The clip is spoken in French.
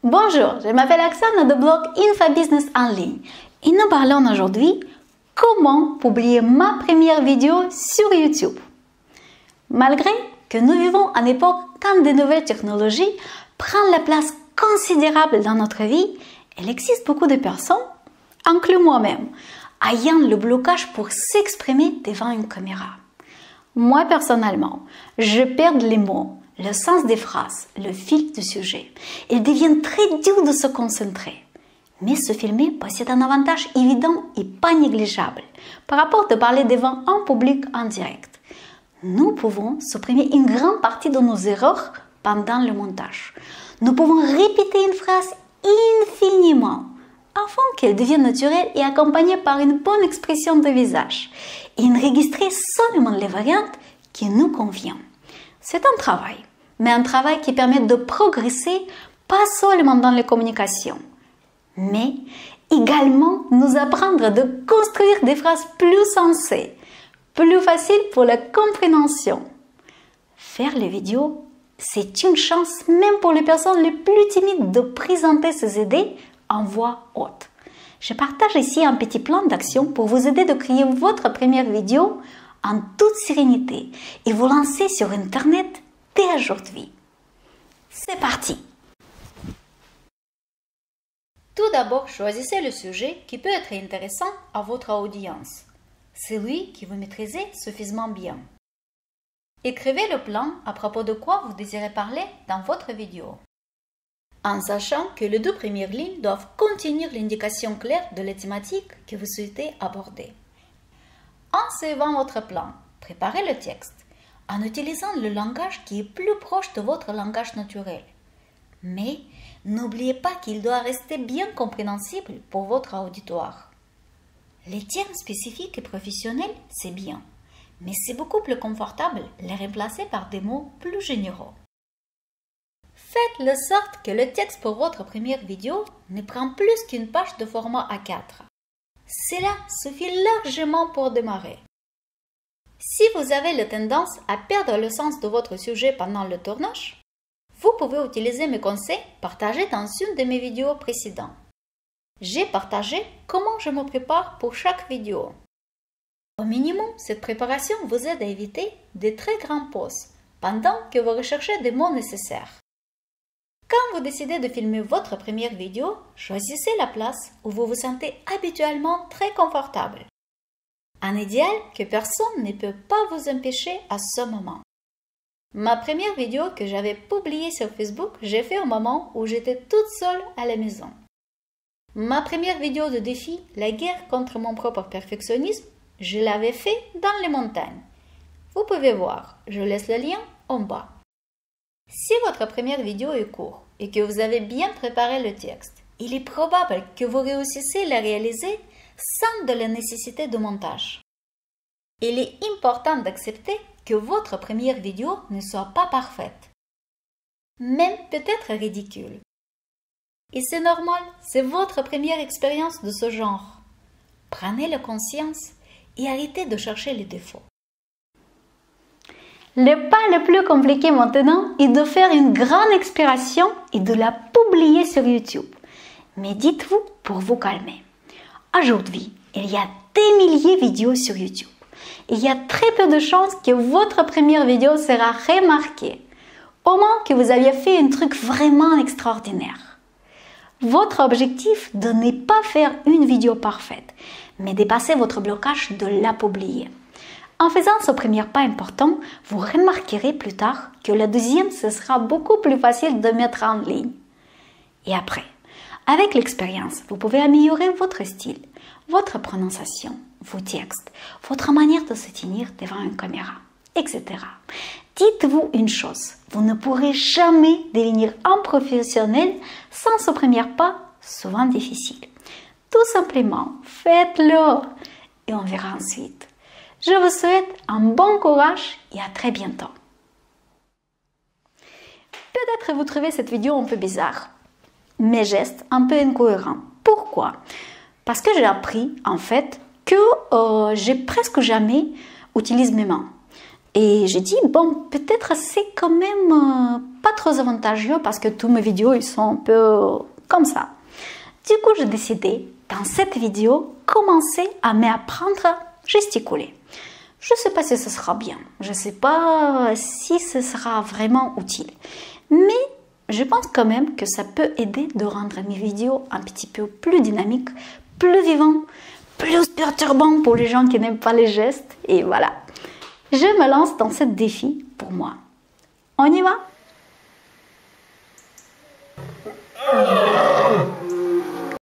Bonjour, je m'appelle Oksana de blog InfoBusiness en ligne et nous parlons aujourd'hui comment publier ma première vidéo sur YouTube. Malgré que nous vivons à une époque quand de nouvelles technologies prennent la place considérable dans notre vie, il existe beaucoup de personnes, inclus moi-même, ayant le blocage pour s'exprimer devant une caméra. Moi personnellement, je perds les mots, le sens des phrases, le fil du sujet. Il devient très dur de se concentrer. Mais se filmer possède un avantage évident et pas négligeable par rapport à parler devant un public en direct. Nous pouvons supprimer une grande partie de nos erreurs pendant le montage. Nous pouvons répéter une phrase infiniment afin qu'elle devienne naturelle et accompagnée par une bonne expression de visage et enregistrer seulement les variantes qui nous conviennent. C'est un travail, mais un travail qui permet de progresser pas seulement dans les communications, mais également nous apprendre de construire des phrases plus sensées, plus faciles pour la compréhension. Faire les vidéos, c'est une chance même pour les personnes les plus timides de présenter ces idées en voix haute. Je partage ici un petit plan d'action pour vous aider de créer votre première vidéo en toute sérénité et vous lancer sur Internet dès aujourd'hui. C'est parti! Tout d'abord, choisissez le sujet qui peut être intéressant à votre audience, celui que vous maîtrisez suffisamment bien. Écrivez le plan à propos de quoi vous désirez parler dans votre vidéo, en sachant que les deux premières lignes doivent contenir l'indication claire de la thématique que vous souhaitez aborder. En suivant votre plan, préparez le texte en utilisant le langage qui est plus proche de votre langage naturel. Mais n'oubliez pas qu'il doit rester bien compréhensible pour votre auditoire. Les termes spécifiques et professionnels, c'est bien, mais c'est beaucoup plus confortable de les remplacer par des mots plus généraux. Faites de sorte que le texte pour votre première vidéo ne prend plus qu'une page de format A4. Cela suffit largement pour démarrer. Si vous avez la tendance à perdre le sens de votre sujet pendant le tournage, vous pouvez utiliser mes conseils partagés dans une de mes vidéos précédentes. J'ai partagé comment je me prépare pour chaque vidéo. Au minimum, cette préparation vous aide à éviter de très grandes pauses pendant que vous recherchez des mots nécessaires. Quand vous décidez de filmer votre première vidéo, choisissez la place où vous vous sentez habituellement très confortable. Un idéal que personne ne peut pas vous empêcher à ce moment. Ma première vidéo que j'avais publiée sur Facebook, j'ai fait au moment où j'étais toute seule à la maison. Ma première vidéo de défi, la guerre contre mon propre perfectionnisme, je l'avais fait dans les montagnes. Vous pouvez voir, je laisse le lien en bas. Si votre première vidéo est courte et que vous avez bien préparé le texte, il est probable que vous réussissiez à la réaliser sans de la nécessité de montage. Il est important d'accepter que votre première vidéo ne soit pas parfaite, même peut-être ridicule. Et c'est normal, c'est votre première expérience de ce genre. Prenez-la conscience et arrêtez de chercher les défauts. Le pas le plus compliqué maintenant est de faire une grande expiration et de la publier sur YouTube. Mais dites-vous pour vous calmer. Aujourd'hui, il y a des milliers de vidéos sur YouTube. Il y a très peu de chances que votre première vidéo sera remarquée, au moins que vous aviez fait un truc vraiment extraordinaire. Votre objectif de ne pas faire une vidéo parfaite, mais dépasser votre blocage de la publier. En faisant ce premier pas important, vous remarquerez plus tard que la deuxième, ce sera beaucoup plus facile de mettre en ligne. Et après, avec l'expérience, vous pouvez améliorer votre style, votre prononciation, vos textes, votre manière de se tenir devant une caméra, etc. Dites-vous une chose, vous ne pourrez jamais devenir un professionnel sans ce premier pas, souvent difficile. Tout simplement, faites-le et on verra ensuite. Je vous souhaite un bon courage et à très bientôt. Peut-être vous trouvez cette vidéo un peu bizarre, mes gestes un peu incohérents. Pourquoi? Parce que j'ai appris en fait que j'ai presque jamais utilisé mes mains. Et j'ai dit, bon, peut-être c'est quand même pas trop avantageux parce que tous mes vidéos, ils sont un peu comme ça. Du coup, j'ai décidé, dans cette vidéo, commencer à m'apprendre à gesticuler. Je ne sais pas si ce sera bien, je ne sais pas si ce sera vraiment utile, mais je pense quand même que ça peut aider de rendre mes vidéos un petit peu plus dynamiques, plus vivantes, plus perturbantes pour les gens qui n'aiment pas les gestes, et voilà. Je me lance dans ce défi pour moi. On y va?